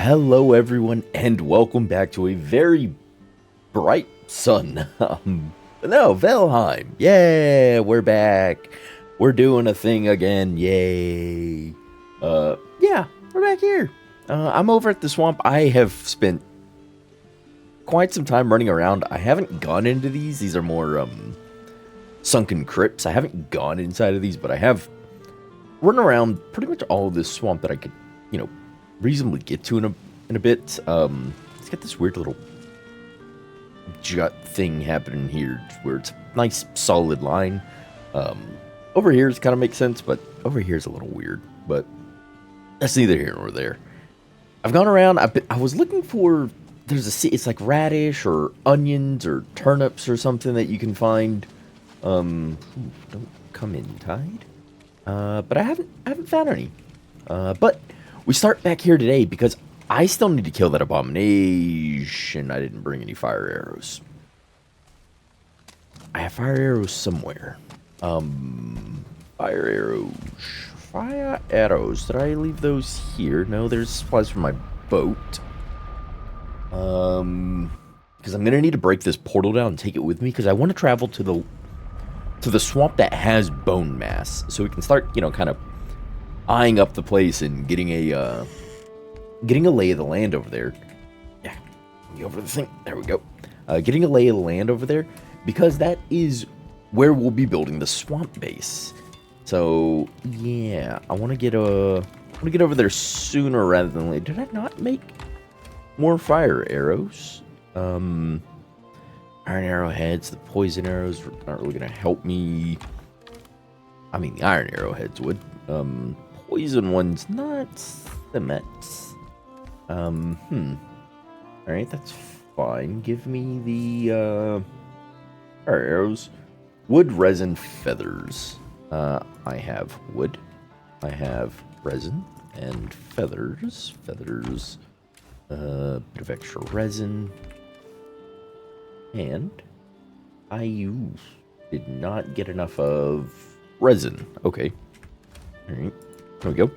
Hello, everyone, and welcome back to a very bright sun. No, Valheim. Yeah, we're back. We're doing a thing again. Yay. Yeah, we're back here. I'm over at the swamp. I have spent quite some time running around. I haven't gone into these. These are more, sunken crypts. I haven't gone inside of these, but I have run around pretty much all of this swamp that I could, reasonably get to in a bit. It's got this weird little jut thing happening here where it's a nice solid line. Over here it kind of makes sense, but over here is a little weird. But that's neither here nor there. I've gone around. I was looking for. It's like radish or onions or turnips or something that you can find. Don't come in, Tide. But I haven't found any. But we start back here today because I still need to kill that abomination. I didn't bring any fire arrows. I have fire arrows somewhere. Fire arrows. Fire arrows. Did I leave those here? No, there's supplies for my boat. Because I'm gonna need to break this portal down and take it with me because I want to travel to the swamp that has bone mass, so we can start, kind of eyeing up the place and getting a lay of the land over there. Yeah, get over the thing. There we go. Getting a lay of the land over there because that is where we'll be building the swamp base. So yeah, I want to get over there sooner rather than later. Did I not make more fire arrows? Iron arrowheads, the poison arrows aren't really gonna help me. I mean, the iron arrowheads would. Poison ones, not the mets. Alright, that's fine. Give me the, fire arrows. Wood, resin, feathers. I have wood. I have resin and feathers. Feathers. Bit of extra resin. And I did not get enough of resin. Okay. Alright. There we go.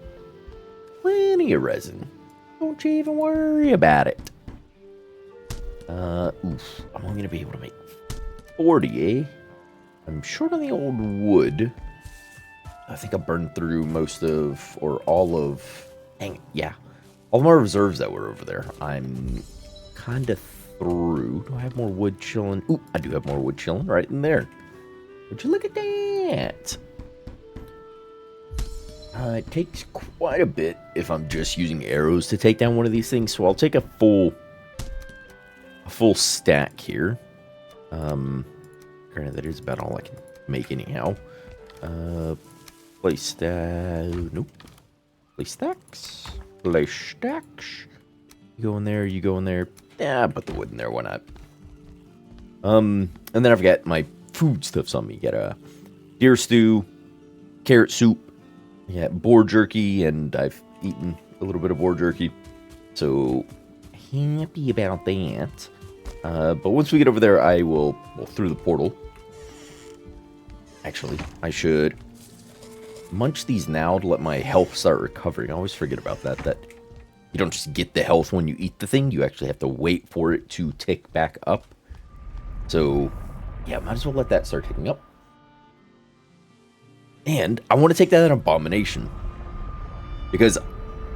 Plenty of resin. Don't you even worry about it. I'm only going to be able to make 40, eh? I'm short on the old wood. I think I burned through most of, or all of, yeah. All my reserves that were over there. I'm kind of through. Do I have more wood chilling? Ooh, I do have more wood chilling right in there. Would you look at that? It takes quite a bit if I'm just using arrows to take down one of these things, so I'll take a full stack here. Granted, that is about all I can make anyhow. Place stack. Nope. Place stacks. Place stacks. You go in there. You go in there. Yeah, put the wood in there. Why not? And then I've got my foodstuffs on me. Got a deer stew, carrot soup. Yeah, boar jerky, and I've eaten a little bit of boar jerky. So, happy about that. But once we get over there, I will, through the portal. Actually, I should munch these now to let my health start recovering. I always forget about that, that you don't just get the health when you eat the thing. You actually have to wait for it to tick back up. So, yeah, might as well let that start ticking up. And I want to take that an abomination. Because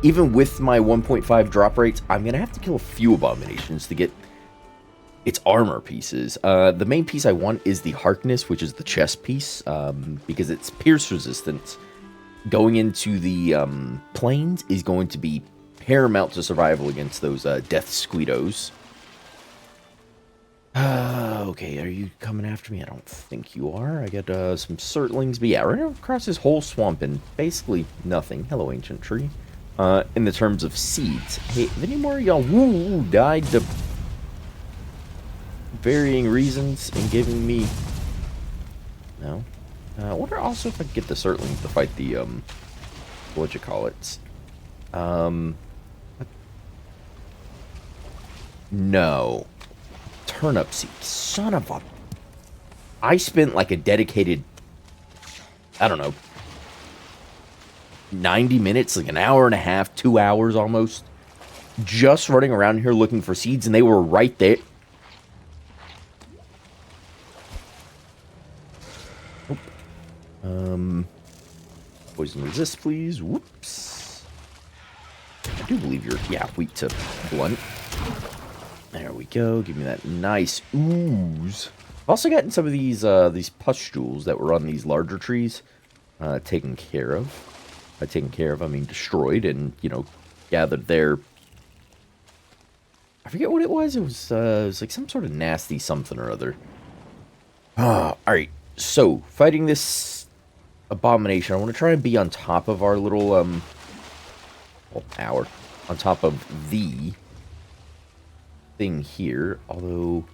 even with my 1.5 drop rates, I'm going to have to kill a few abominations to get its armor pieces. The main piece I want is the Harkness, which is the chest piece. Because its pierce resistance going into the plains is going to be paramount to survival against those death squeedos. Okay, are you coming after me? I don't think you are. I got some surtlings, but yeah, we're gonna cross this whole swamp and basically nothing. Hello, ancient tree. In the terms of seeds. Hey, if any more of y'all died to varying reasons and giving me... No. I wonder also if I can get the surtlings to fight the, what you call it? No. Turnip seed. Son of a... I spent like a dedicated, I don't know, 90 minutes, like an hour and a half, 2 hours almost, just running around here looking for seeds, and they were right there. Oop. Poison resist, please. Whoops. I do believe you're, yeah, weak to blunt. There we go. Give me that nice ooze. I've also gotten some of these pustules that were on these larger trees taken care of. By taken care of, I mean destroyed and, you know, gathered there. I forget what it was. It was like some sort of nasty something or other. Alright. So, fighting this abomination, I want to try and be on top of our little, well, tower. On top of the thing here. Although,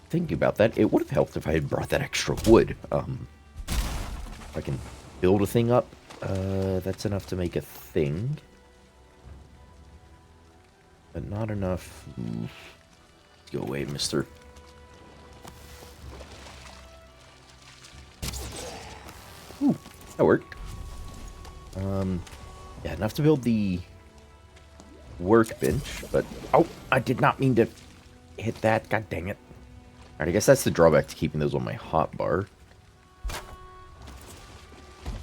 thinking about that, it would have helped if I had brought that extra wood. If I can build a thing up, that's enough to make a thing. But not enough. Let's go away, mister. Ooh, that worked. Yeah, enough to build the workbench, but... Oh, I did not mean to hit that. God dang it. Alright, I guess that's the drawback to keeping those on my hotbar.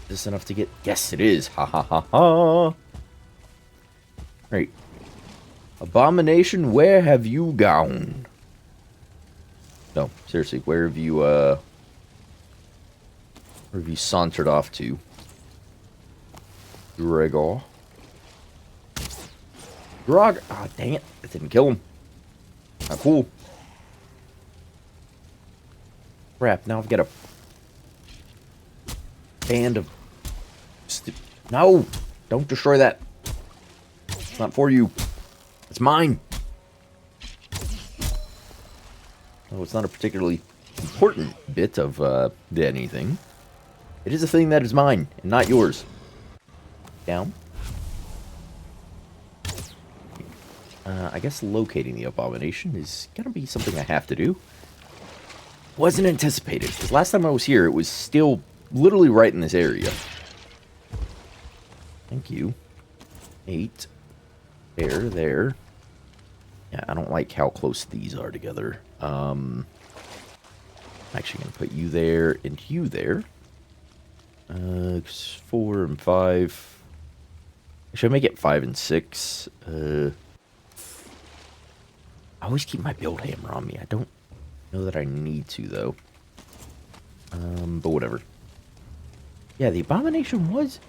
Is this enough to get... Yes, it is. Ha ha ha ha. Alright. Abomination, where have you gone? No, seriously, where have you sauntered off to? Gregor. Grog. Ah, oh, dang it. That didn't kill him. Not cool. Crap, now I've got a band of... No! Don't destroy that. It's not for you. It's mine. Oh, it's not a particularly important bit of anything. It is a thing that is mine and not yours. Down. I guess locating the abomination is gonna be something I have to do. Wasn't anticipated, because last time I was here, it was still literally right in this area. Thank you. 8. There. Yeah, I don't like how close these are together. I'm actually going to put you there and you there. 4 and 5. Should I make it 5 and 6? I always keep my build hammer on me. I don't know that I need to, though. But whatever. Yeah, the abomination was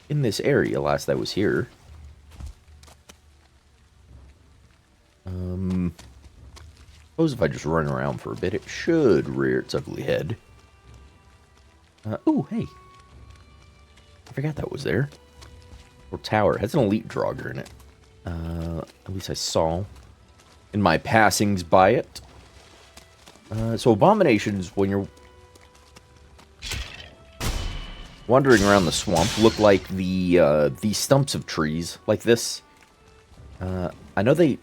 in this area last I was here. Suppose if I just run around for a bit, it should rear its ugly head. Oh, hey. I forgot that was there. Or tower. It has an elite Draugr in it. At least I saw in my passings by it. So abominations, when you're wandering around the swamp, look like the stumps of trees, like this. I know they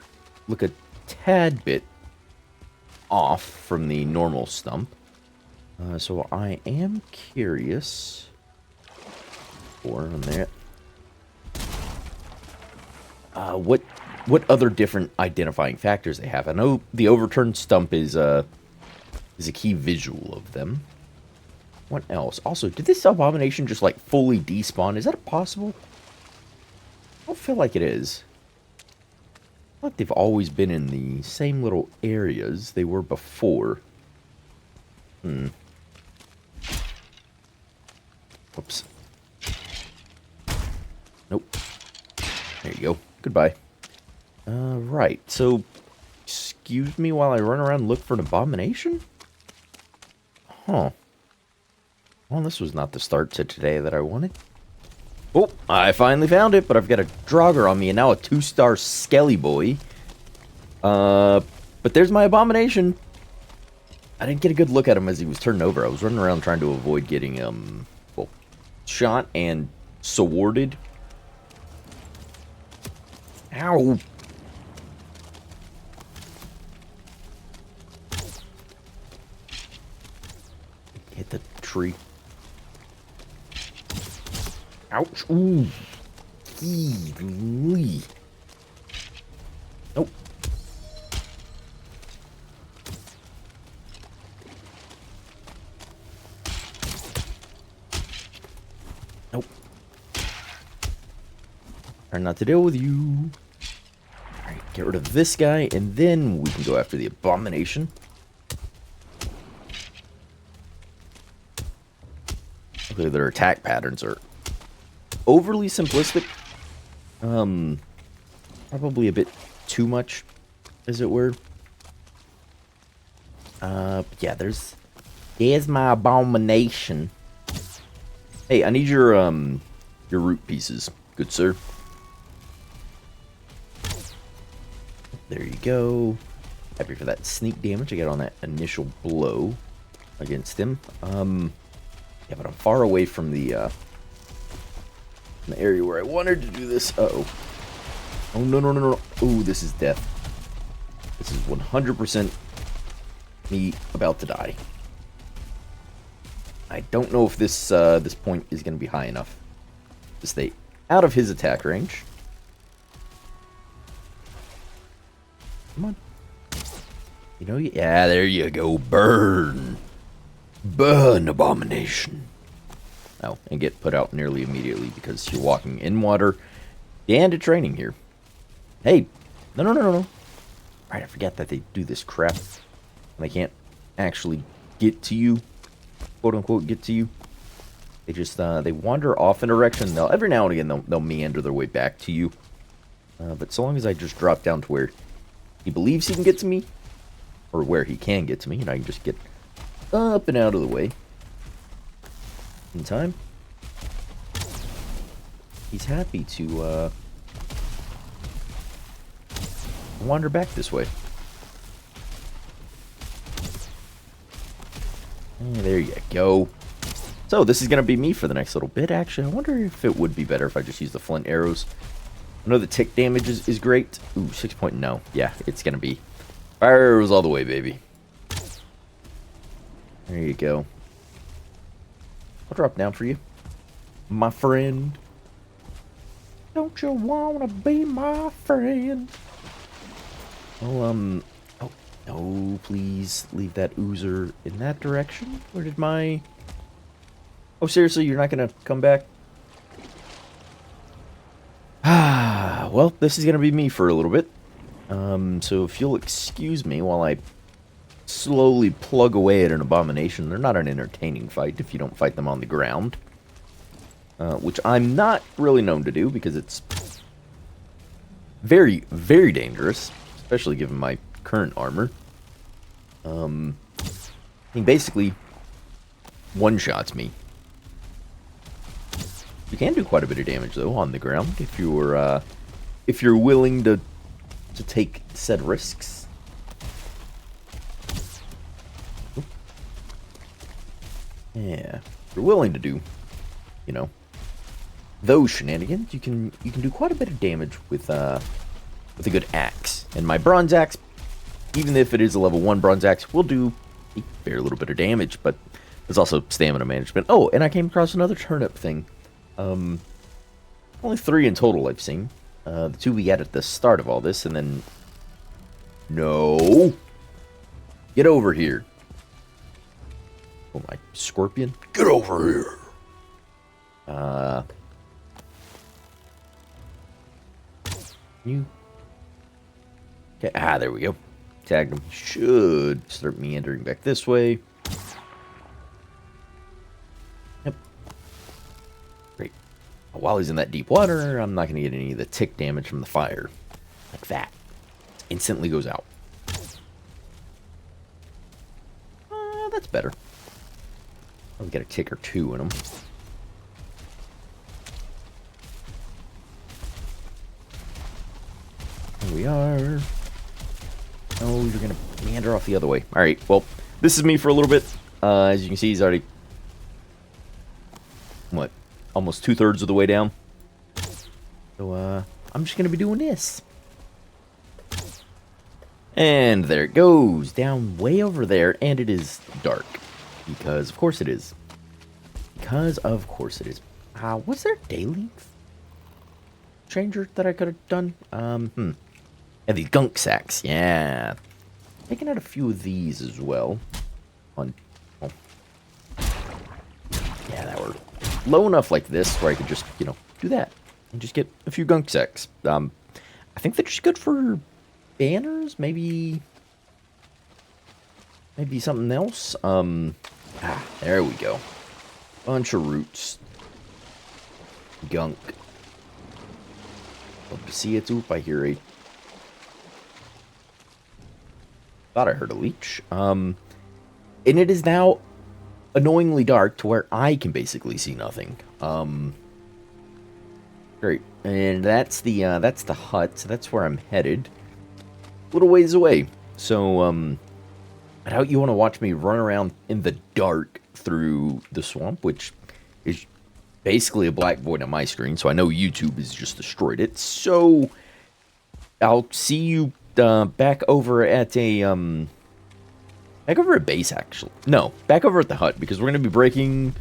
look a tad bit off from the normal stump. So I am curious. 4 on there. What other different identifying factors they have? I know the overturned stump is a key visual of them. What else? Also, did this abomination just like fully despawn? Is that possible? I don't feel like it is. I feel like they've always been in the same little areas they were before. Whoops. Nope. There you go. Goodbye. Right. So, excuse me while I run around and look for an abomination? Huh. Well, this was not the start to today that I wanted. Oh, I finally found it, but I've got a Draugr on me and now a 2-star Skelly boy. But there's my abomination. I didn't get a good look at him as he was turning over. I was running around trying to avoid getting, well, shot and sworded. Ow. Hit the tree. Ouch. Ooh. Try not to deal with you. Alright, get rid of this guy, and then we can go after the abomination. Okay, their attack patterns are overly simplistic. Probably a bit too much, as it were. Yeah, there's my abomination. Hey, I need your root pieces, good sir. There you go. Happy for that sneak damage I got on that initial blow against him. Yeah, but I'm far away from the area where I wanted to do this. Uh-oh. Oh, no, no, no, no. Ooh, this is death. This is 100% me about to die. I don't know if this this point is going to be high enough to stay out of his attack range. Come on. You know, yeah, there you go. Burn. Burn, abomination. Oh, and get put out nearly immediately because you're walking in water and it's raining here. Hey, no, no, no, no, no. Right, I forget that they do this crap. And they can't actually get to you, quote unquote, get to you. They just they wander off in a direction. They'll every now and again they'll meander their way back to you. But so long as I just drop down to where he believes he can get to me, or where he can get to me, and I can just get up and out of the way in time, he's happy to wander back this way. And there you go. So this is going to be me for the next little bit. Actually, I wonder if it would be better if I just use the flint arrows. I know the tick damage is great. Ooh, 6 point, no. Yeah, it's going to be fire arrows all the way, baby. There you go. I'll drop down for you, my friend. Don't you wanna be my friend? Well, oh, no, please leave that oozer in that direction. Where did my... Oh, seriously, you're not gonna come back? Ah, well, this is gonna be me for a little bit. So if you'll excuse me while I slowly plug away at an abomination. They're not an entertaining fight if you don't fight them on the ground. Which I'm not really known to do because it's very, very dangerous. Especially given my current armor. He basically one-shots me. You can do quite a bit of damage though on the ground if you're willing to take said risks. Yeah, if you're willing to do, you know, those shenanigans, you can do quite a bit of damage with a good axe. And my bronze axe, even if it is a level 1 bronze axe, will do a fair little bit of damage, but there's also stamina management. Oh, and I came across another turnip thing. Only 3 in total I've seen. The 2 we got at the start of all this, and then... No! Get over here. Oh, my scorpion. Get over here! You... Okay, there we go. Tagged him. Should start meandering back this way. Yep. Great. While he's in that deep water, I'm not going to get any of the tick damage from the fire. Like that. Instantly goes out. That's better. I'll get a tick or 2 in them. Here we are. Oh, you're going to meander off the other way. Alright, well, this is me for a little bit. As you can see, he's already... What? Almost 2/3 of the way down. So, I'm just going to be doing this. And there it goes. Down way over there. And it is dark. Because, of course, it is. Because, of course, it is. Was there a day length changer that I could have done? And these gunk sacks. Yeah. Taking out a few of these as well. Yeah, that were low enough like this where I could just, you know, do that. and just get a few gunk sacks. I think they're just good for banners, maybe something else. There we go. Bunch of roots. Gunk. Love to see it. Oop, I hear a... Thought I heard a leech. And it is now annoyingly dark to where I can basically see nothing. Great. And that's the hut, so that's where I'm headed. A little ways away. So, I doubt you want to watch me run around in the dark through the swamp, which is basically a black void on my screen, so I know YouTube has just destroyed it. So, I'll see you back over at a, back over at base, actually. No, back over at the hut, because we're going to be breaking...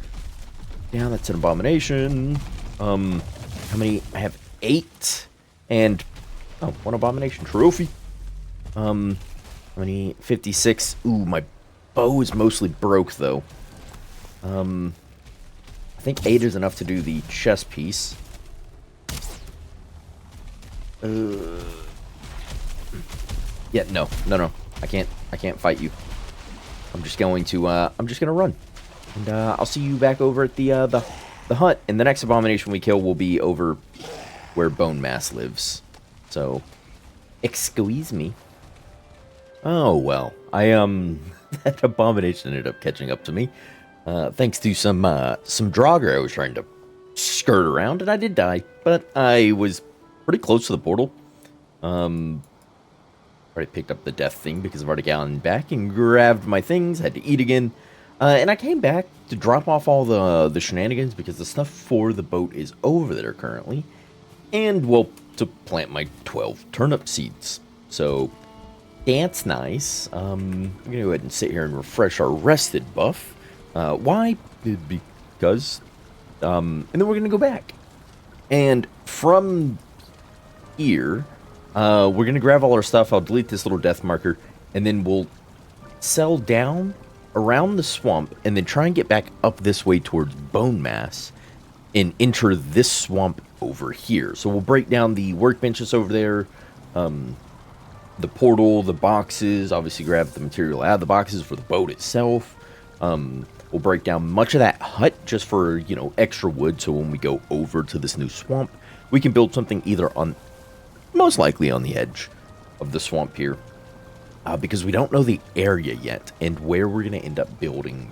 Yeah, that's an abomination. How many? I have 8. And, oh, 1 abomination trophy. How many? 56. Ooh, my bow is mostly broke, though. I think 8 is enough to do the chest piece. Yeah, no. I can't fight you. I'm just going to run. And, I'll see you back over at the hut. And the next abomination we kill will be over where Bone Mass lives. So, excuse me. Oh, well. That abomination ended up catching up to me. Thanks to some Draugr I was trying to skirt around, and I did die. But I was pretty close to the portal. Already picked up the death thing because I've already gotten back and grabbed my things, had to eat again. And I came back to drop off all the shenanigans because the stuff for the boat is over there currently. And, well, to plant my 12 turnip seeds. So, that's nice. I'm going to go ahead and sit here and refresh our rested buff. Why? Because, and then we're going to go back. And from here, we're going to grab all our stuff. I'll delete this little death marker. And then we'll sell down around the swamp. And then try and get back up this way towards Bone Mass. And enter this swamp over here. So we'll break down the workbenches over there. The portal, the boxes. Obviously grab the material out of the boxes for the boat itself. We'll break down much of that hut just for, you know, extra wood. So when we go over to this new swamp, we can build something either on, most likely on the edge of the swamp here. Because we don't know the area yet and where we're going to end up building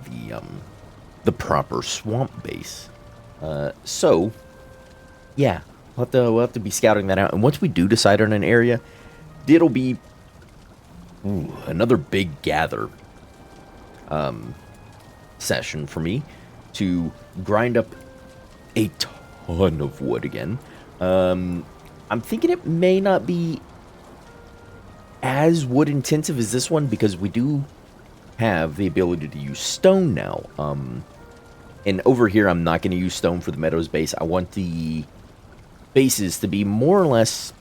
the proper swamp base. So, yeah, we'll have to be scouting that out. And once we do decide on an area, it'll be another big gather session for me to grind up a ton of wood again. I'm thinking it may not be as wood intensive as this one because we do have the ability to use stone now. And over here, I'm not going to use stone for the Meadows base. I want the bases to be more or less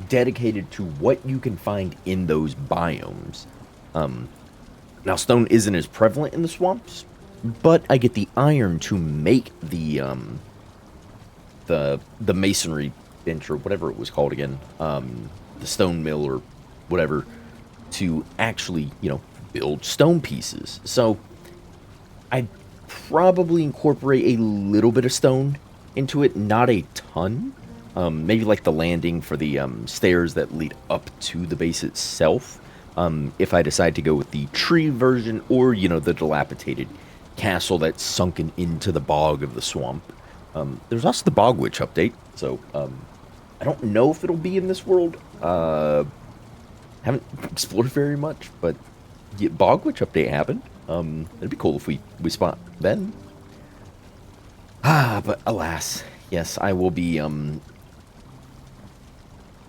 dedicated to what you can find in those biomes. Now, stone isn't as prevalent in the swamps, but I get the iron to make the masonry bench or whatever it was called again, the stone mill or whatever, to actually, you know, build stone pieces. So, I probably incorporate a little bit of stone into it, not a ton. Maybe like the landing for the stairs that lead up to the base itself. If I decide to go with the tree version or, you know, the dilapidated castle that's sunken into the bog of the swamp. There's also the Bog Witch update, so I don't know if it'll be in this world. Haven't explored very much, but yeah, Bog Witch update happened. It'd be cool if we spot then. But alas, yes, I will be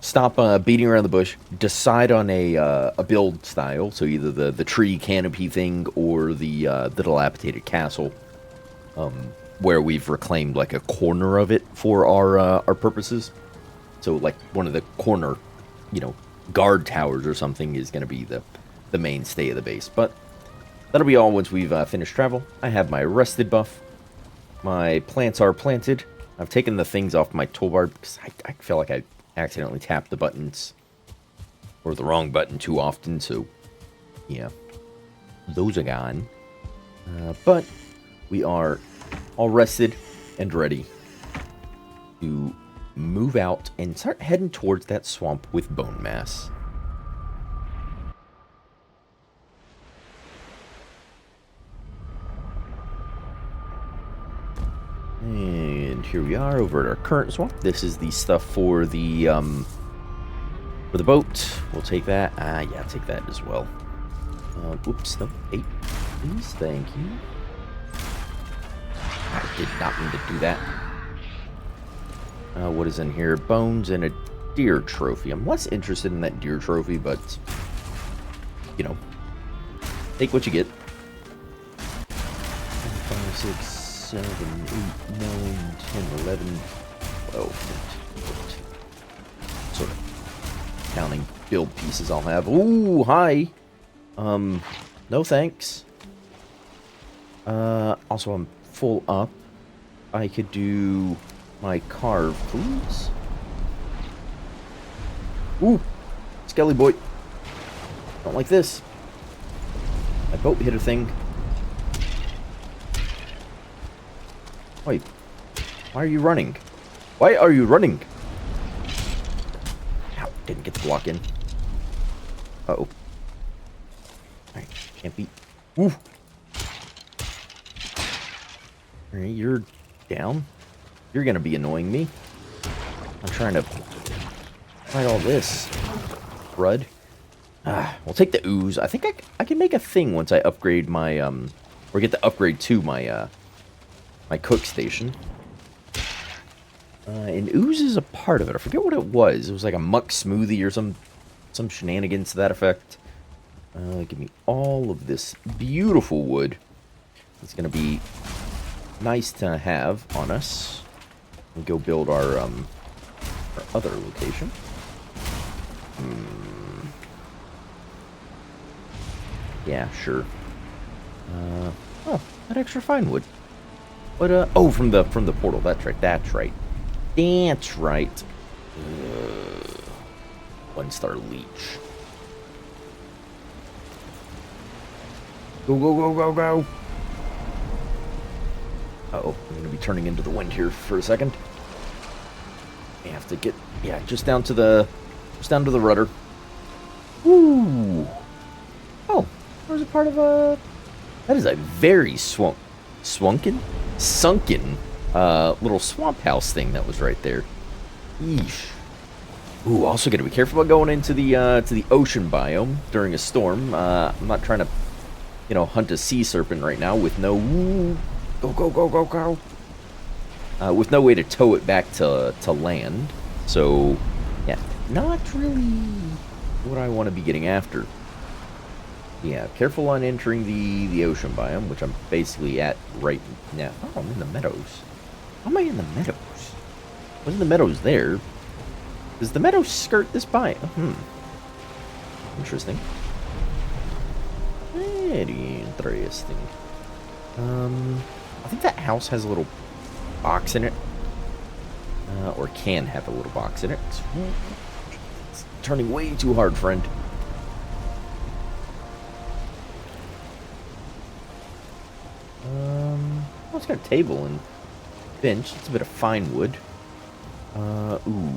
stop beating around the bush, decide on a build style, so either the tree canopy thing or the dilapidated castle, where we've reclaimed like a corner of it for our purposes. So like one of the corner, you know, guard towers or something is going to be the mainstay of the base. But that'll be all once we've finished travel. I have my rested buff. My plants are planted. I've taken the things off my toolbar because I feel like I accidentally tapped the buttons or the wrong button too often. So, yeah, those are gone. But we are all rested and ready to move out and start heading towards that swamp with bone mass. And here we are over at our current swamp. This is the stuff for the boat. We'll take that. Yeah, take that as well. Oops, no, 8, please, thank you. I did not mean to do that. What is in here? Bones and a deer trophy. I'm less interested in that deer trophy, but, you know, take what you get. 5, 6, 7, 8, 9, 10, 11, 12, 13, 14. Sort of counting build pieces I'll have. Ooh, hi. No thanks. Also I'm full up. I could do my carve, please. Ooh, Skelly boy. Don't like this. My boat hit a thing. Wait, why are you running? Why are you running? Ow, didn't get the block in. Uh-oh. Alright, can't be... Ooh! Alright, you're down. You're gonna be annoying me. I'm trying to fight all this. Crud. We'll take the ooze. I think I can make a thing once I upgrade my, or get the upgrade to my, my cook station. And ooze is a part of it. I forget what it was. It was like a muck smoothie or some shenanigans to that effect. Give me all of this beautiful wood. It's gonna be nice to have on us. We'll go build our other location. Yeah, sure. Oh, that extra fine wood. But oh, from the portal. That's right. That's right. That's right. 1-star leech. Go, go, go, go, go. Uh-oh, I'm going to be turning into the wind here for a second. I have to get, yeah, just down to the rudder. Woo! Oh, there's a part of a... That is a very sunken little swamp house thing that was right there. Yeesh. Ooh, also got to be careful about going into the ocean biome during a storm. I'm not trying to, you know, hunt a sea serpent right now with no... Ooh, go, go, go, go, go. With no way to tow it back to land. So, yeah, not really what I want to be getting after. Yeah, careful on entering the ocean biome, which I'm basically at right now. Oh, I'm in the meadows. How am I in the meadows? Wasn't the meadows there? Does the meadows skirt this biome? Interesting. Very interesting. I think that house has a little box in it. Or can have a little box in it. It's turning way too hard, friend. Well, it's got a table and bench. It's a bit of fine wood. Ooh.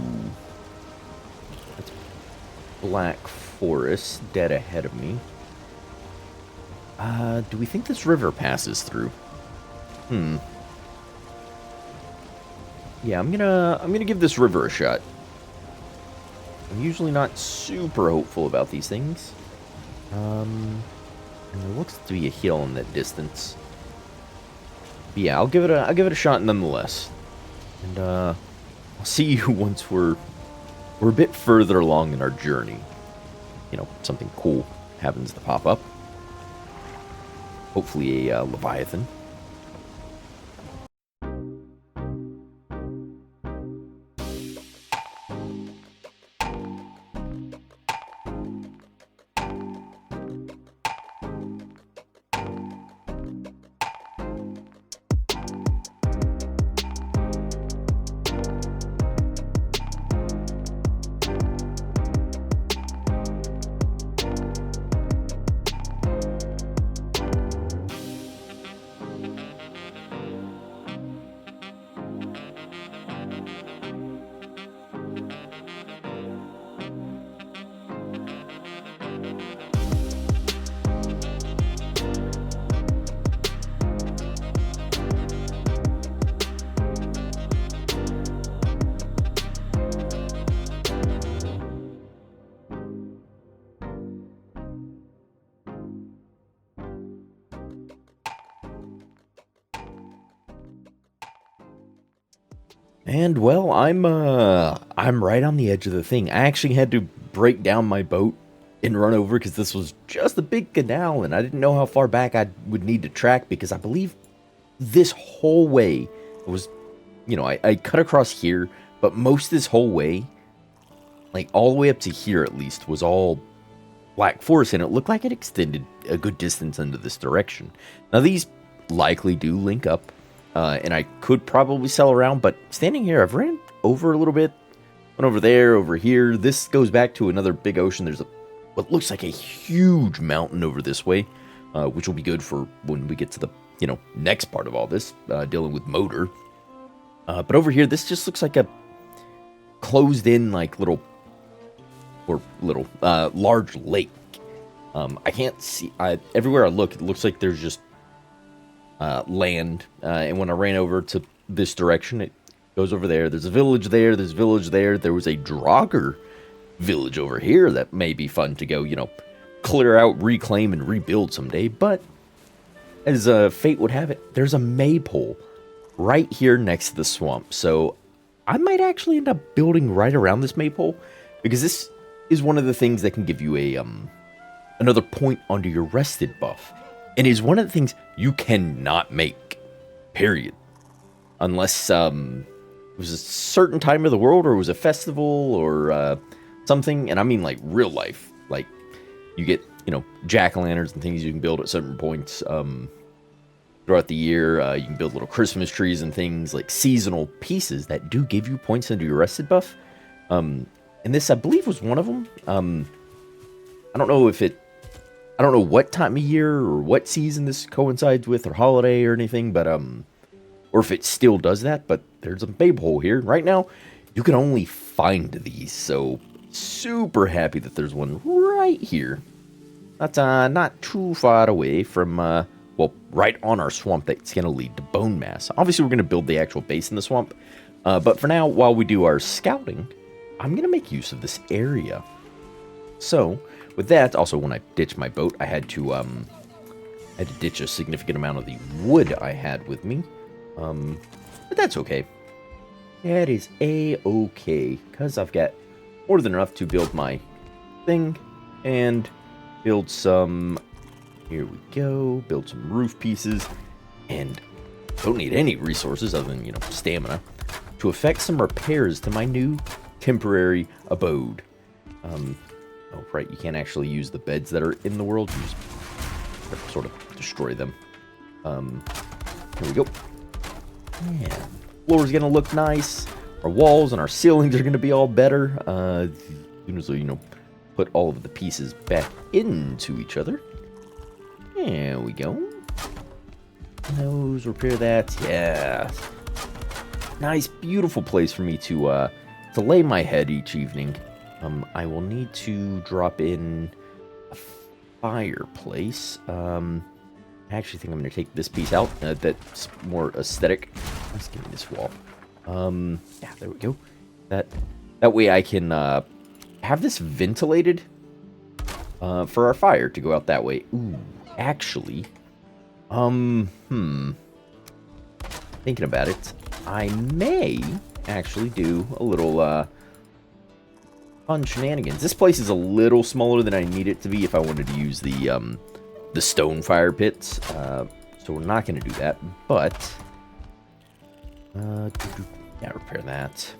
That's black forest dead ahead of me. Do we think this river passes through? Yeah, I'm gonna give this river a shot. I'm usually not super hopeful about these things. And there looks to be a hill in that distance. But yeah, I'll give it a shot nonetheless. And I'll see you once we're a bit further along in our journey. You know, something cool happens to pop up. Hopefully a Leviathan. And well, I'm right on the edge of the thing. I actually had to break down my boat and run over because this was just a big canal, and I didn't know how far back I would need to track because I believe this whole way was, I cut across here, but most of this whole way, like all the way up to here at least, was all black forest, and it looked like it extended a good distance into this direction. Now these likely do link up, and I could probably sell around, but standing here, I've ran over a little bit, went over there, over here. This goes back to another big ocean. There's what looks like a huge mountain over this way, which will be good for when we get to the next part of all this, dealing with motor. But over here, this just looks like a closed-in, like large lake. I can't see. Everywhere I look, it looks like there's just land. And when I ran over to this direction, it goes over there. There's a village there. There's a village there. There was a Draugr village over here that may be fun to go, clear out, reclaim, and rebuild someday. But as fate would have it, there's a Maypole right here next to the swamp. So I might actually end up building right around this Maypole, because this is one of the things that can give you a another point under your rested buff, and is one of the things you cannot make, period, unless it was a certain time of the world, or it was a festival, or something. And I mean like real life, like you get jack-o'-lanterns and things you can build at certain points throughout the year. You can build little Christmas trees and things, like seasonal pieces that do give you points under your rested buff. And this, I believe, was one of them. I don't know what time of year or what season this coincides with, or holiday or anything, but or if it still does that. But there's a Maypole here right now. You can only find these, so super happy that there's one right here. Not too far away from right on our swamp that's going to lead to bone mass. Obviously, we're going to build the actual base in the swamp, but for now, while we do our scouting, I'm going to make use of this area. So with that, also when I ditched my boat, I had to ditch a significant amount of the wood I had with me, but that's okay. That is a-okay, because I've got more than enough to build my thing and build some. Here we go. Build some roof pieces, and don't need any resources other than stamina to effect some repairs to my new temporary abode. Oh right, you can't actually use the beds that are in the world. You just sort of destroy them. Here we go. Yeah, floor's gonna look nice. Our walls and our ceilings are gonna be all better. As soon as we put all of the pieces back into each other. There we go. Those, repair that. Yeah. Nice, beautiful place for me to lay my head each evening. I will need to drop in a fireplace. I actually think I'm going to take this piece out. That's more aesthetic. Let's give me this wall. Yeah, there we go. That way I can have this ventilated for our fire to go out that way. Ooh, actually, thinking about it, I may actually do a little fun shenanigans. This place is a little smaller than I need it to be if I wanted to use the stone fire pits. So we're not going to do that, but yeah, repair that.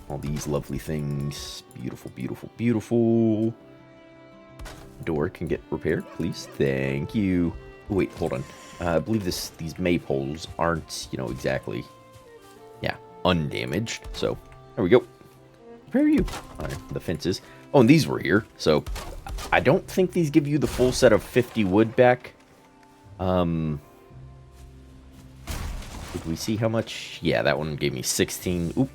All these lovely things. Beautiful, beautiful, beautiful. Door can get repaired, please. Thank you. Oh, wait, hold on. I believe these maypoles aren't, exactly, yeah, undamaged. So there we go. Where are you? The fences. Oh, and these were here. So I don't think these give you the full set of 50 wood back. Did we see how much? Yeah, that one gave me 16. Oop.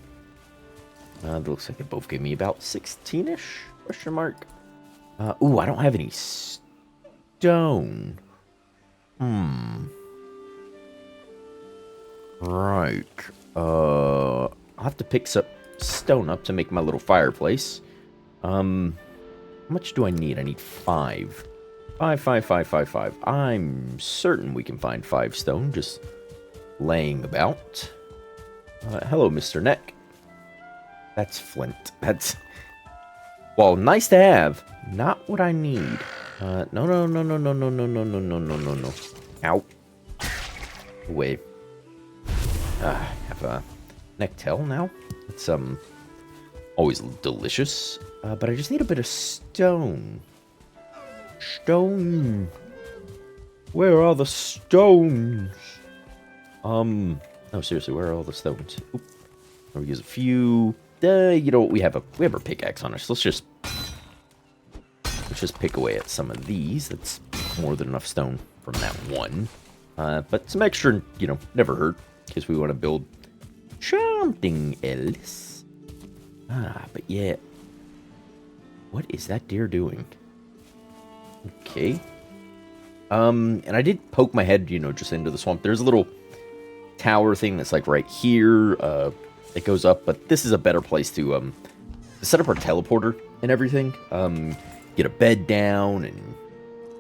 That looks like they both gave me about 16-ish? Question mark. Ooh, I don't have any stone. Right. I'll have to pick some stone up to make my little fireplace. How much do I need? I need 5. 5. I'm certain we can find 5 stone just laying about. Hello, Mr. Neck. That's flint. That's... Well, nice to have. Not what I need. No, no, no, no, no, no, no, no, no, no, no, no, no. Ow. Away. Have a neck tail now. It's, always delicious. But I just need a bit of stone. Stone. Where are the stones? No, seriously, where are all the stones? Oop. We use a few. You know what? We have our pickaxe on us. Let's just pick away at some of these. That's more than enough stone from that one. But some extra, you know, never hurt, because we want to build something else. But yeah. What is that deer doing? Okay. And I did poke my head, you know, just into the swamp. There's a little tower thing that's like right here. It goes up, but this is a better place to set up our teleporter and everything. Get a bed down and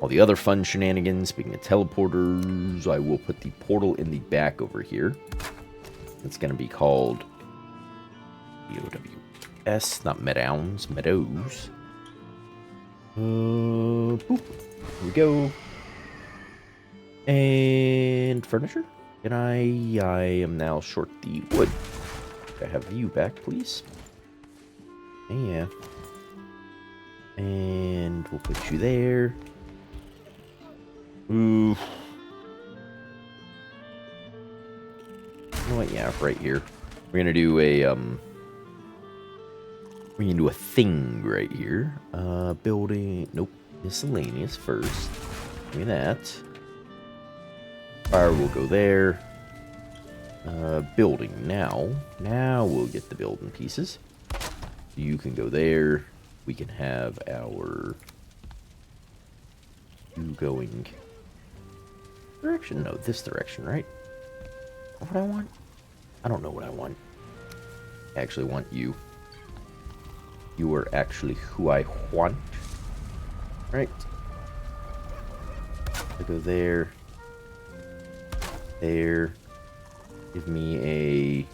all the other fun shenanigans. Speaking of teleporters, I will put the portal in the back over here. It's going to be called BOWS, not Meadows. Meadows. Boop. Here we go. And furniture. And I am now short the wood. I have you back, please. Yeah. And we'll put you there. Ooh. You know what? Yeah, right here. We're gonna do a thing right here. Building. Nope. Miscellaneous first. Give me that. Fire will go there. Building now. Now we'll get the building pieces. You can go there. We can have our... You going... Direction? No, this direction, right? What I want? I don't know what I want. I actually want you. You are actually who I want. Right. I go there. There. Give me a...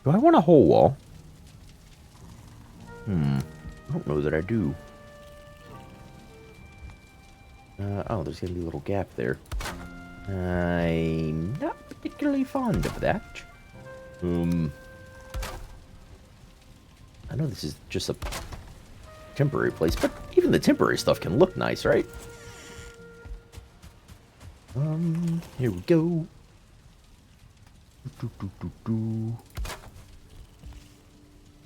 Do I want a whole wall? I don't know that I do. Oh, there's gonna be a little gap there. I'm not particularly fond of that. I know this is just a temporary place, but even the temporary stuff can look nice, right? Here we go.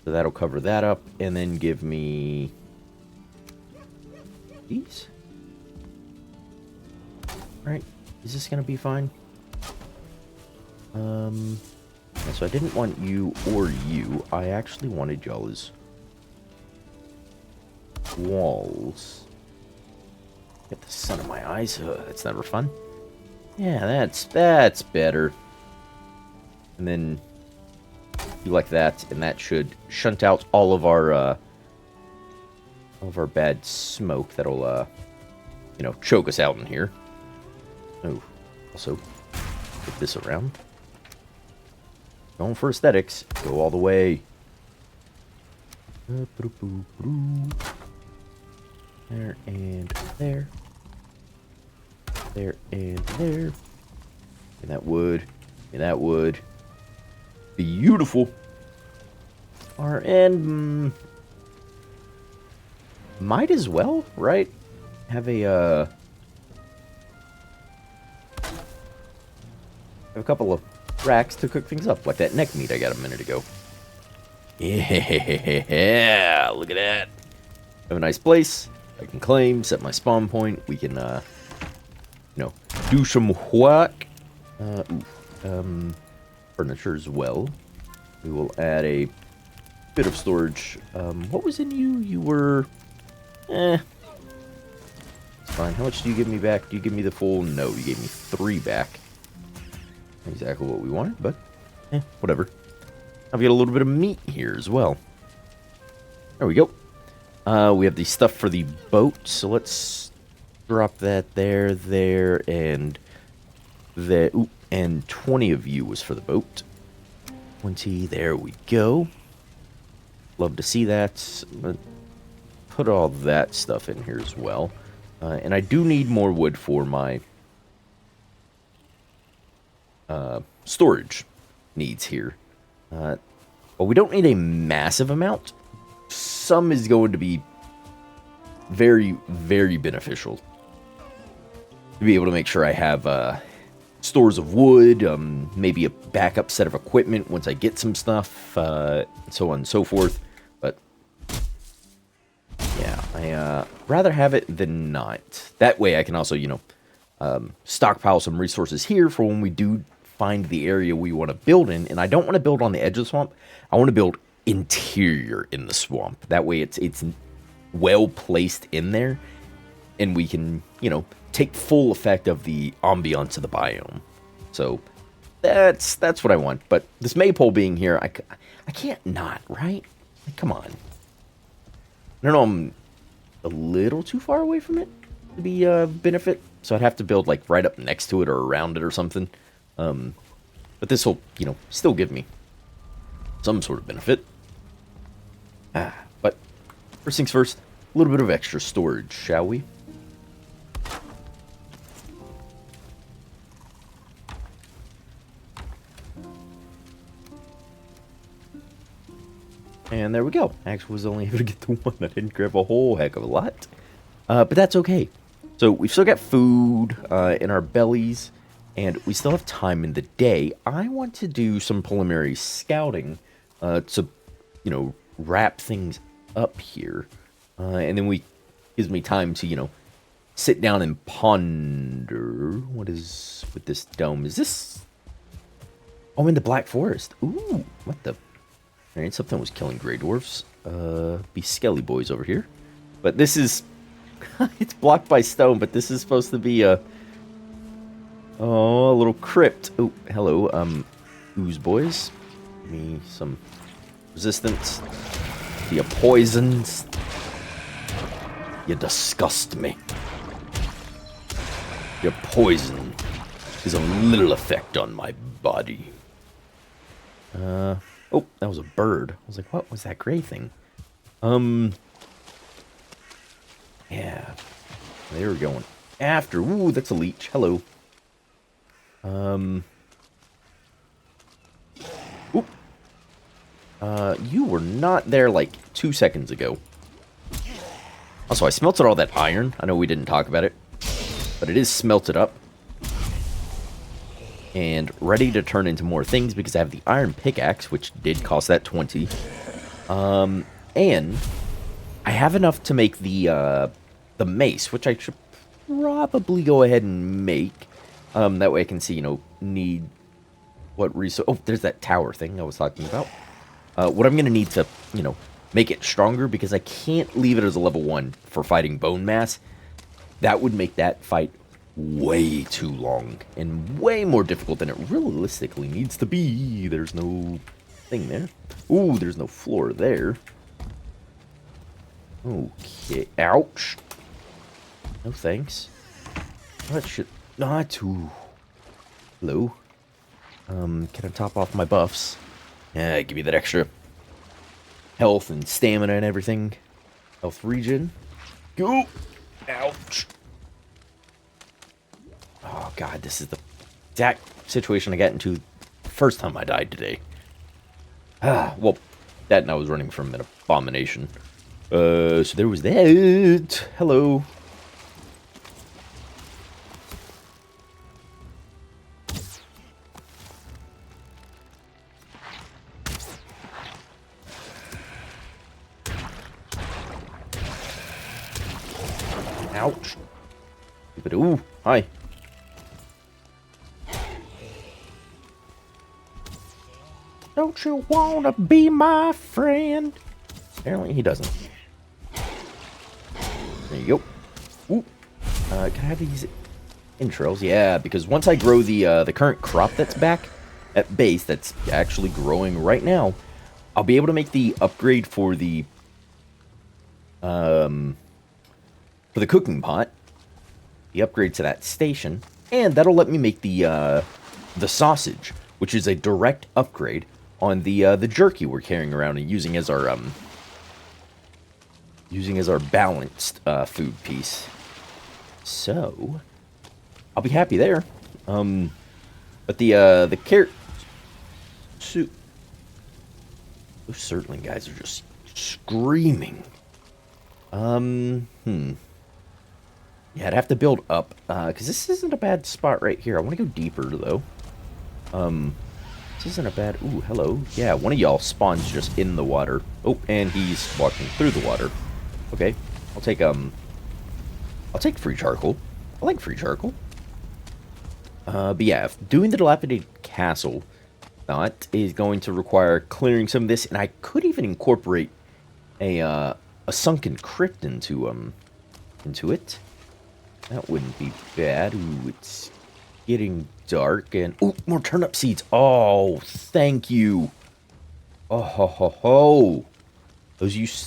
So that'll cover that up, and then give me these. Right? Is this gonna be fine? Yeah, so I didn't want you or you. I actually wanted y'all's walls. Get the sun in my eyes. That's never fun. Yeah, that's better. And then you like that, and that should shunt out all of our bad smoke that'll you know, choke us out in here. Oh, also put this around. Going for aesthetics. Go all the way. There and there. There and there. And that wood. And that wood. Beautiful. And might as well, right? Have a couple of racks to cook things up, like that neck meat I got a minute ago. Yeah, look at that. Have a nice place. I can claim, set my spawn point. We can, you know, do some work. Furniture as well. We will add a bit of storage. What was in you? You were... It's fine. How much do you give me back? Do you give me the full... No, you gave me 3 back. Exactly what we wanted, but... whatever. I've got a little bit of meat here as well. There we go. We have the stuff for the boat, so let's drop that there, and there. Ooh, and 20 of you was for the boat. 20, there we go. Love to see that. Put all that stuff in here as well. And I do need more wood for my storage needs here. But we don't need a massive amount. Some is going to be very, very beneficial to be able to make sure I have stores of wood, maybe a backup set of equipment once I get some stuff, so on and so forth. But yeah, I rather have it than not. That way I can also, you know, stockpile some resources here for when we do find the area we want to build in. And I don't want to build on the edge of the swamp. I want to build interior in the swamp. That way it's well placed in there, and we can, you know, take full effect of the ambiance of the biome. So that's what I want. But this Maypole being here, I can't not, right? Like, come on. I don't know, I'm a little too far away from it to be a benefit. So I'd have to build like right up next to it or around it or something. But this will, you know, still give me some sort of benefit. But first things first, a little bit of extra storage, shall we? And there we go. Actually was only able to get the one. I didn't grab a whole heck of a lot. But that's okay. So we've still got food in our bellies, and we still have time in the day. I want to do some preliminary scouting to, you know, wrap things up here. And then gives me time to, you know, sit down and ponder. What is with this dome? Is this... Oh, in the Black Forest. Ooh, what the... Alright, something was killing Grey Dwarfs. Be Skelly Boys over here. But this is... it's blocked by stone, but this is supposed to be a... Oh, a little crypt. Oh, hello, Ooze Boys. Give me some resistance. You poisons. You disgust me. Your poison is a little effect on my body. Oh, that was a bird. I was like, what was that gray thing? Yeah. There we're going. After. Ooh, that's a leech. Hello. Oop. You were not there like 2 seconds ago. Also, I smelted all that iron. I know we didn't talk about it, but it is smelted up and ready to turn into more things because I have the iron pickaxe, which did cost that 20. And I have enough to make the mace, which I should probably go ahead and make. That way I can see, you know, need what resource. Oh, there's that tower thing I was talking about. What I'm going to need to, you know, make it stronger, because I can't leave it as a level 1 for fighting bone mass. That would make that fight way too long and way more difficult than it realistically needs to be. There's no thing there. Ooh, there's no floor there. Okay, ouch. No thanks. That should not too. Hello. Can I top off my buffs? Yeah, give me that extra health and stamina and everything. Health regen. Go. Ouch. Oh god, this is the exact situation I got into the first time I died today. Well, that and I was running from an abomination. So there was that. Hello. Ouch. But ooh, hi. Don't you want to be my friend? Apparently he doesn't. There you go. Ooh. Can I have these entrails? Yeah, because once I grow the current crop that's back at base, that's actually growing right now, I'll be able to make the upgrade for the cooking pot, the upgrade to that station, and that'll let me make the the sausage, which is a direct upgrade on the jerky we're carrying around and using as our balanced food piece. So I'll be happy there. But the carrot soup. Those Surtling guys are just screaming. Yeah, I'd have to build up, because this isn't a bad spot right here. I want to go deeper, though. This isn't a bad... Ooh, hello. Yeah, one of y'all spawns just in the water. Oh, and he's walking through the water. Okay, I'll take free charcoal. I like free charcoal. But yeah, doing the dilapidated castle thought is going to require clearing some of this, and I could even incorporate a sunken crypt into it. That wouldn't be bad. Ooh, it's getting dark, and ooh, more turnip seeds. Oh, thank you. Oh ho ho ho. Those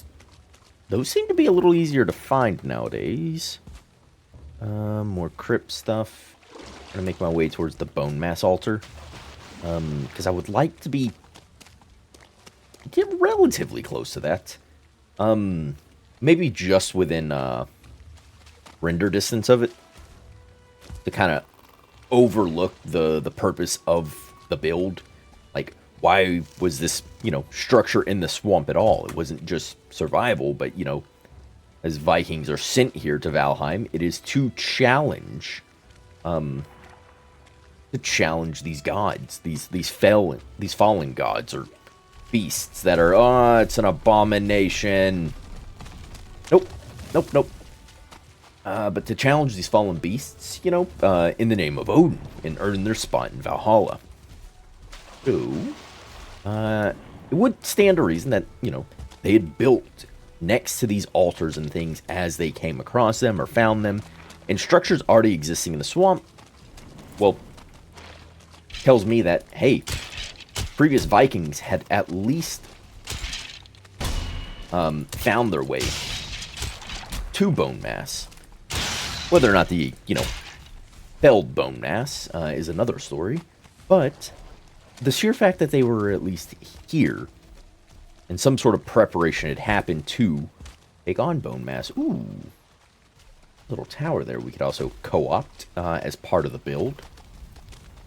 seem to be a little easier to find nowadays. More crypt stuff. I'm gonna make my way towards the bone mass altar. Because I would like to get relatively close to that. Maybe just within render distance of it, to kind of overlook the purpose of the build. Like, why was this, structure in the swamp at all? It wasn't just survival, but, as Vikings are sent here to Valheim, it is to challenge these gods, these fallen gods or beasts that are, it's an abomination. Nope. But to challenge these fallen beasts, in the name of Odin, and earn their spot in Valhalla. So, it would stand to reason that, they had built next to these altars and things as they came across them or found them, and structures already existing in the swamp, well, tells me that, hey, previous Vikings had at least found their way to bone mass. Whether or not the, felled bone mass is another story, but the sheer fact that they were at least here, and some sort of preparation had happened to take on bone mass. Ooh, little tower there we could also co-opt as part of the build.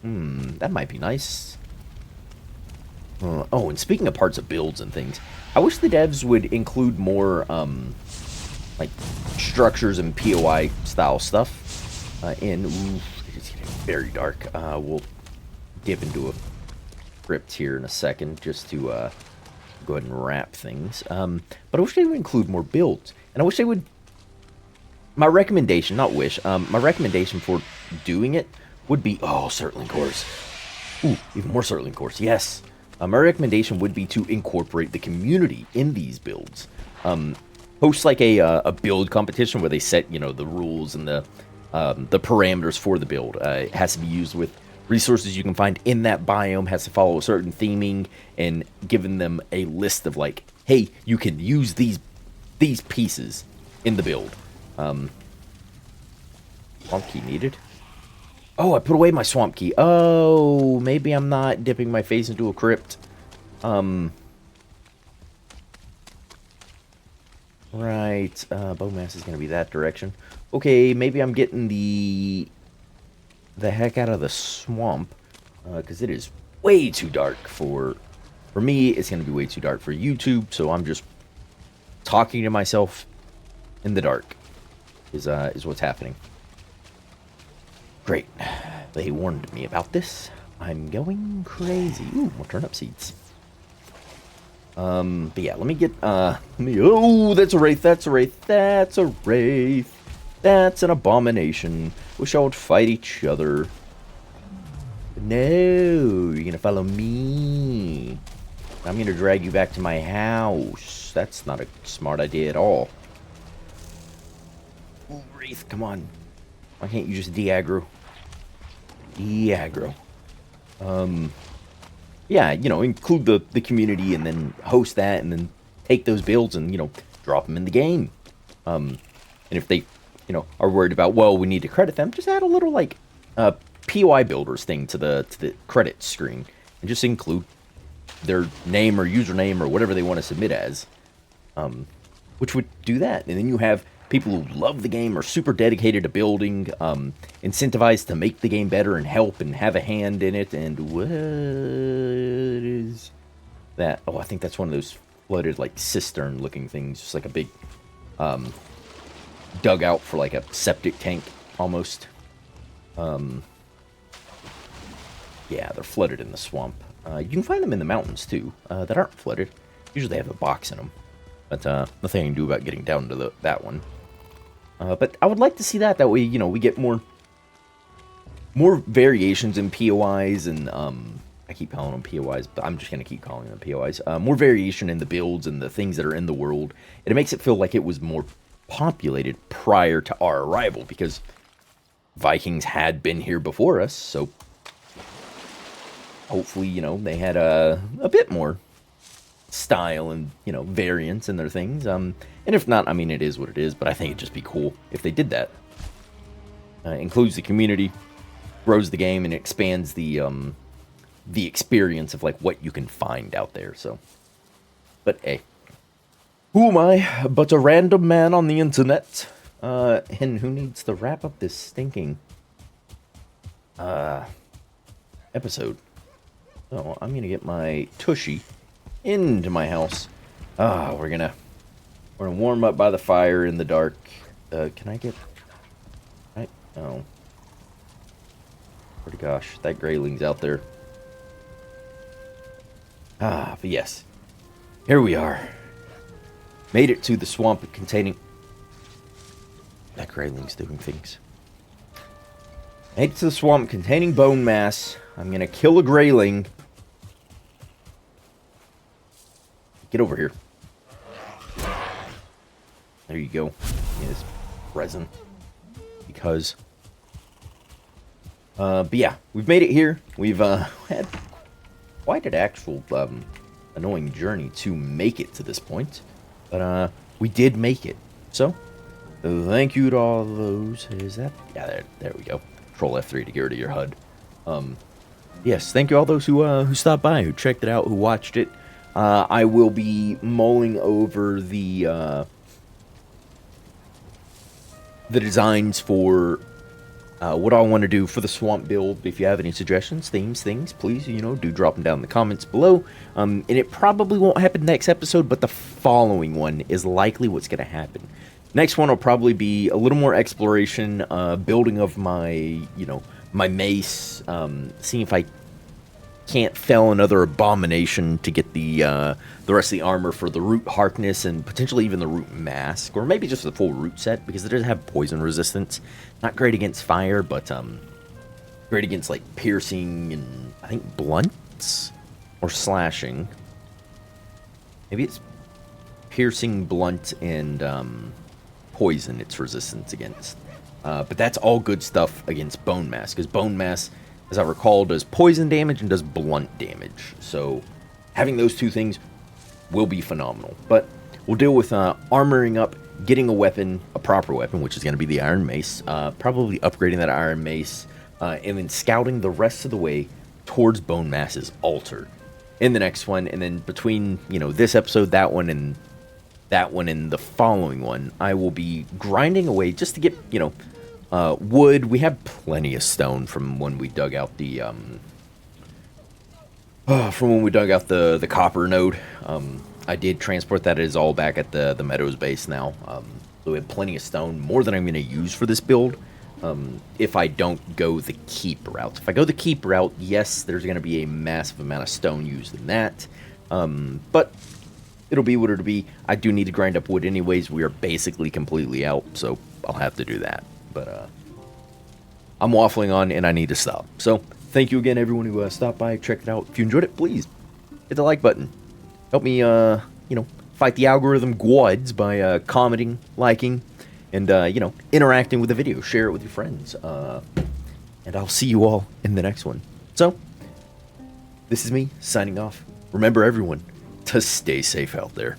That might be nice. Oh, and speaking of parts of builds and things, I wish the devs would include more, like, structures and POI style stuff in... Ooh, it's getting very dark. We'll dip into a crypt here in a second, just to go ahead and wrap things. But I wish they would include more builds. And I wish they would... My recommendation, not wish, my recommendation for doing it would be... Oh, Surtling cores. Ooh, even more Surtling cores, yes. My recommendation would be to incorporate the community in these builds. Host like a build competition where they set, the rules and the parameters for the build. It has to be used with resources you can find in that biome, has to follow a certain theming, and giving them a list of like, hey, you can use these pieces in the build. Swamp key needed. Oh, I put away my swamp key. Oh, maybe I'm not dipping my face into a crypt. Right. Bone mass is going to be that direction. Okay, maybe I'm getting the heck out of the swamp. Because it is way too dark for me. It's going to be way too dark for YouTube. So I'm just talking to myself in the dark. Is what's happening. Great. They warned me about this. I'm going crazy. Ooh, more turnip seeds. But yeah, let me get, oh, that's a wraith, that's a wraith, that's a wraith. That's an abomination. Wish I would fight each other. No, you're gonna follow me. I'm gonna drag you back to my house. That's not a smart idea at all. Ooh, wraith, come on. Why can't you just de-aggro? De-aggro. Yeah, include the community and then host that and then take those builds and, drop them in the game. And if they, are worried about, well, we need to credit them, just add a little, like, POI builders thing to the credit screen and just include their name or username or whatever they want to submit as, which would do that. And then you have people who love the game, are super dedicated to building, incentivized to make the game better and help and have a hand in it. And what is that? Oh, I think that's one of those flooded, like, cistern-looking things. Just like a big dugout for, like, a septic tank, almost. Yeah, they're flooded in the swamp. You can find them in the mountains, too, that aren't flooded. Usually they have a box in them. But nothing I can do about getting down to that one. But I would like to see that. That way, you know, we get more variations in POIs and, I keep calling them POIs, but I'm just going to keep calling them POIs. More variation in the builds and the things that are in the world. And it makes it feel like it was more populated prior to our arrival, because Vikings had been here before us, so hopefully, you know, they had a bit more style and, you know, variance in their things. And if not, I mean, it is what it is, but I think it'd just be cool if they did that. Includes the community, grows the game, and expands the experience of, like, what you can find out there, so. But, hey. Who am I but a random man on the internet? And who needs to wrap up this stinking episode? So, I'm gonna get my tushy into my house. We're gonna warm up by the fire in the dark. Can I get... Oh. Pretty gosh, that grayling's out there. But yes. Here we are. Made it to the swamp containing... That grayling's doing things. Made it to the swamp containing bone mass. I'm gonna kill a grayling. Get over here. There you go. Yes, resin. Because. But yeah, we've made it here. We've had quite an actual annoying journey to make it to this point, but we did make it. So thank you to all those. Is that? Yeah, there we go. Control F3 to get rid of your HUD. Yes, thank you all those who stopped by, who checked it out, who watched it. I will be mulling over the designs for what I want to do for the swamp build. If you have any suggestions, themes, things, please, you know, do drop them down in the comments below. And it probably won't happen next episode, but the following one is likely what's going to happen. Next one will probably be a little more exploration, building of my, you know, my mace, seeing if I can't fell another abomination to get the rest of the armor for the root hardness and potentially even the root mask, or maybe just the full root set, because it does have poison resistance. Not great against fire, but great against, like, piercing and I think blunts or slashing. Maybe it's piercing, blunt, and poison it's resistance against. But that's all good stuff against bone mass, because bone mass, as I recall, does poison damage and does blunt damage. So having those two things will be phenomenal. But we'll deal with armoring up, getting a weapon, a proper weapon, which is going to be the iron mace, probably upgrading that iron mace, and then scouting the rest of the way towards bone mass's altar in the next one. And then between, you know, this episode, that one, and the following one, I will be grinding away just to get, you know, wood. We have plenty of stone from when we dug out the copper node. I did transport that. It is all back at the Meadows base now. So we have plenty of stone, more than I'm going to use for this build. If I don't go the keep route. If I go the keep route, yes, there's going to be a massive amount of stone used in that. But it'll be what it'll be. I do need to grind up wood anyways. We are basically completely out, so I'll have to do that. But I'm waffling on, and I need to stop. So thank you again, everyone who stopped by, checked it out. If you enjoyed it, please hit the like button. Help me, you know, fight the algorithm gods by commenting, liking, and, you know, interacting with the video. Share it with your friends. And I'll see you all in the next one. So, this is me signing off. Remember, everyone, to stay safe out there.